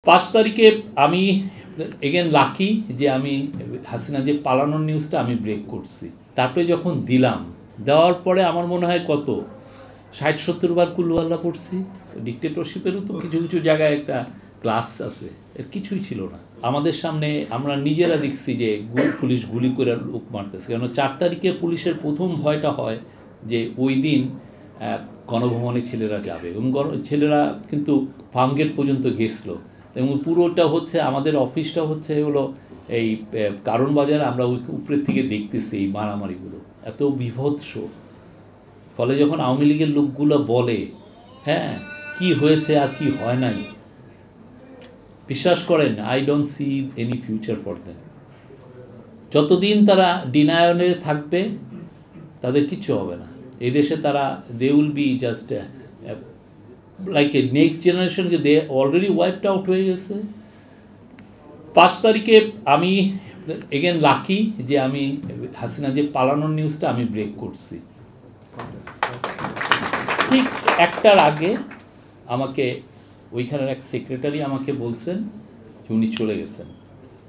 5 তারিখে আমি again lucky যে আমি হাসিনা যে পালানোর নিউজটা আমি ব্রেক করছি। তারপরে যখন দেওয়ার পরে আমার মনে হয় কত 60-70 বার কুল্লু পড়ছি। ডিক্টেটরশিপেরও তো কিছু কিছু জায়গায় একটা ক্লাস আছে, এর কিছুই ছিল না আমাদের সামনে। আমরা নিজেরা দেখছি যে পুলিশ গুলি করে লোক মারতেছে। কেন 4 তারিখে পুলিশের প্রথম ভয়টা হয় যে ওই দিন গণভবনে ছেলেরা যাবে, এবং ছেলেরা কিন্তু ফার্মগেট পর্যন্ত গেছিলো, এবং পুরোটা হচ্ছে আমাদের অফিসটা হচ্ছে হলো এই কারণ বাজারে। আমরা ওই উপরের থেকে দেখতেছি এই মারামারিগুলো এত বিভৎস। ফলে যখন আওয়ামী লীগের লোকগুলো বলে হ্যাঁ কি হয়েছে আর কি হয় নাই, বিশ্বাস করেন I don't see any future for them. যতদিন তারা ডিনায়লে থাকবে তাদের কিচ্ছু হবে না এই দেশে। তারা they will be just like a next জেনারেশনকে দে অলরেডি ওয়াইপড আউট হয়ে গেছে। 5 তারিখে আমি এগেন লাকি যে আমি হাসিনা যে পালানোর নিউজটা আমি ব্রেক করছি। ঠিক একটার আগে আমাকে ওইখানের এক সেক্রেটারি আমাকে বলছেন যে উনি চলে গেছেন।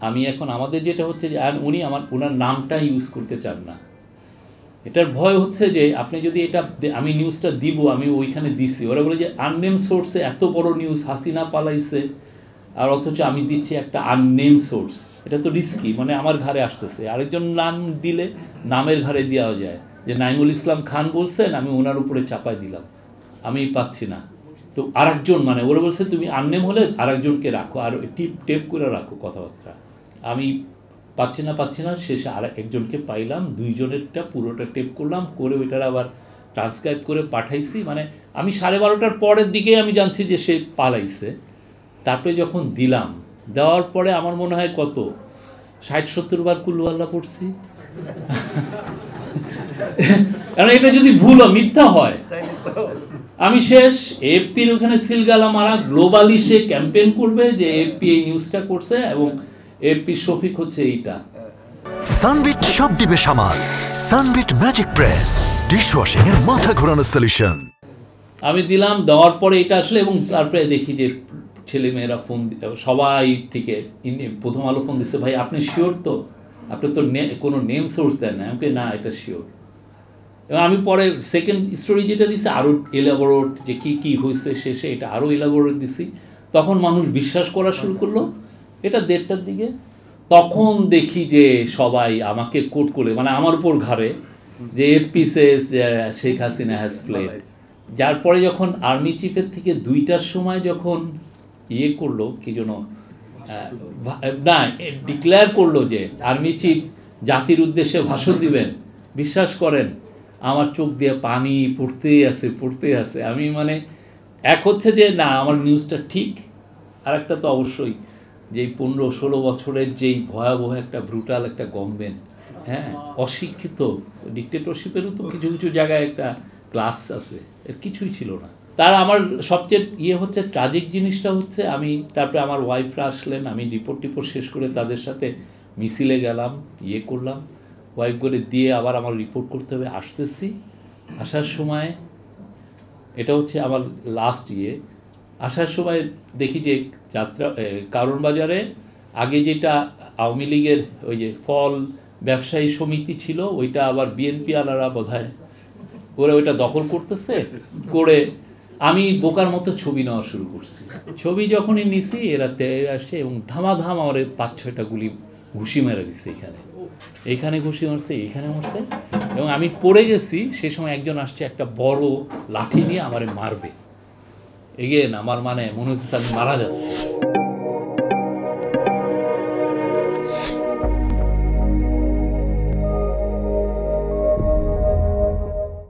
আমি এখন আমাদের যেটা হচ্ছে যে উনি ওনার নামটা ইউজ করতে চান না। এটার ভয় হচ্ছে যে আপনি যদি এটা আমি নিউজটা দিব, আমি ওইখানে দিছি, ওরা বলে যে আননেম সোর্সে এত বড় নিউজ হাসিনা পালাইছে, আর অথচ আমি দিচ্ছি একটা আননেম সোর্স। এটা তো রিস্কি, মানে আমার ঘাড়ে আসতেছে। আরেকজন নাম দিলে নামের ঘাড়ে দেওয়া যায়, যে নাইমুল ইসলাম খান বলছেন, আমি ওনার উপরে চাপাই দিলাম, আমি পাচ্ছি না। তো আরেকজন মানে ওরা বলছে তুমি আননেম হলে আরেকজনকে রাখো, আর টেপ করে রাখো কথাবার্তা। আমি পাচ্ছি না, শেষে আর একজনকে পাইলাম, 2 জনেরটা পুরোটা টেপ করলাম, করে ওইটার আবার ট্রান্সক্রাইব করে পাঠাইছি। মানে আমি 12:30টার পরের দিকেই আমি জানছি যে সে পালাইছে। তারপরে যখন দেওয়ার পরে আমার মনে হয় কত 60-70 বার কুল্লু পড়ছি। কারণ এটা যদি ভুল মিথ্যা হয় আমি শেষ। এএফপির ওখানে সিলগালা মারা, গ্লোবালি সে ক্যাম্পেইন করবে যে এএফপি এই নিউজটা করছে, এবং এএফপি শফিক হচ্ছে এইটা। সানবিট সব দিবে সামাল। সানবিট ম্যাজিক প্রেস ডিশওয়াশিং এর মাথা ঘোরানো সলিউশন। আমি দেওয়ার পরে এটা আসলে, এবং তারপরে দেখি যে ছেলেমেয়েরা ফোন সবাই থেকে প্রথম আলো ফোন দিচ্ছে, ভাই আপনি শিওর তো? আপনি তো কোনো নেম সোর্স দেন না। আমাকে না, এটা শিওর। এবং আমি পরে সেকেন্ড স্টোরি যেটা দিছি আরও এলাবোরেট, যে কী হয়েছে শেষে এটা আরও এলাবোরেট দিছি। তখন মানুষ বিশ্বাস করা শুরু করলো। এটা 1:30টার দিকে। তখন দেখি যে সবাই আমাকে কোট করে, মানে আমার উপর ঘাড়ে, যে FP Sage Sheikh Hasina has fled. যার পরে যখন আর্মি চিফের থেকে 2টার সময় যখন করলো কি যেন না ডিক্লেয়ার করলো যে আর্মি চিফ জাতির উদ্দেশ্যে ভাষণ দিবেন, বিশ্বাস করেন আমার চোখ দিয়ে পানি পড়তে আছে। আমি মানে এক হচ্ছে যে না আমার নিউজটা ঠিক, আর একটা তো অবশ্যই যে 15-16 বছরের যেই ভয়াবহ একটা ব্রুটাল একটা গভর্নমেন্ট, হ্যাঁ অশিক্ষিত, ডিক্টেটরশিপেরও তো কিছু কিছু জায়গায় একটা ক্লাস আছে, এর কিছুই ছিল না। তার আমার সবচেয়ে হচ্ছে ট্রাজিক জিনিসটা হচ্ছে আমি তারপরে আমার ওয়াইফরা আসলেন, আমি রিপোর্ট শেষ করে তাদের সাথে মিছিলে গেলাম, করলাম, ওয়াইফ করে দিয়ে আবার আমার রিপোর্ট করতে হবে। আসার সময় এটা হচ্ছে আমার লাস্ট আসার সময় দেখি যে কারণ বাজারে আগে যেটা আওয়ামী লীগের ওই যে ফল ব্যবসায়ী সমিতি ছিল, ওইটা আবার বিএনপি আলারা বোধহয় করে ওইটা দখল করতেছে। করে আমি বোকার মতো ছবি নেওয়া শুরু করছি। ছবি যখনই নিছি এরা আসছে, এবং ধামাধাম আমার 5-6টা গুলি ঘুষি মেরে দিচ্ছে। এইখানে ঘুষি মারছে, এইখানে মারছে, এবং আমি পড়ে গেছি। সেই সময় একজন আসছে একটা বড় লাঠি নিয়ে আমারে মারবে। এগেন আমার মানে মনে হচ্ছে আমি মারা যাচ্ছি।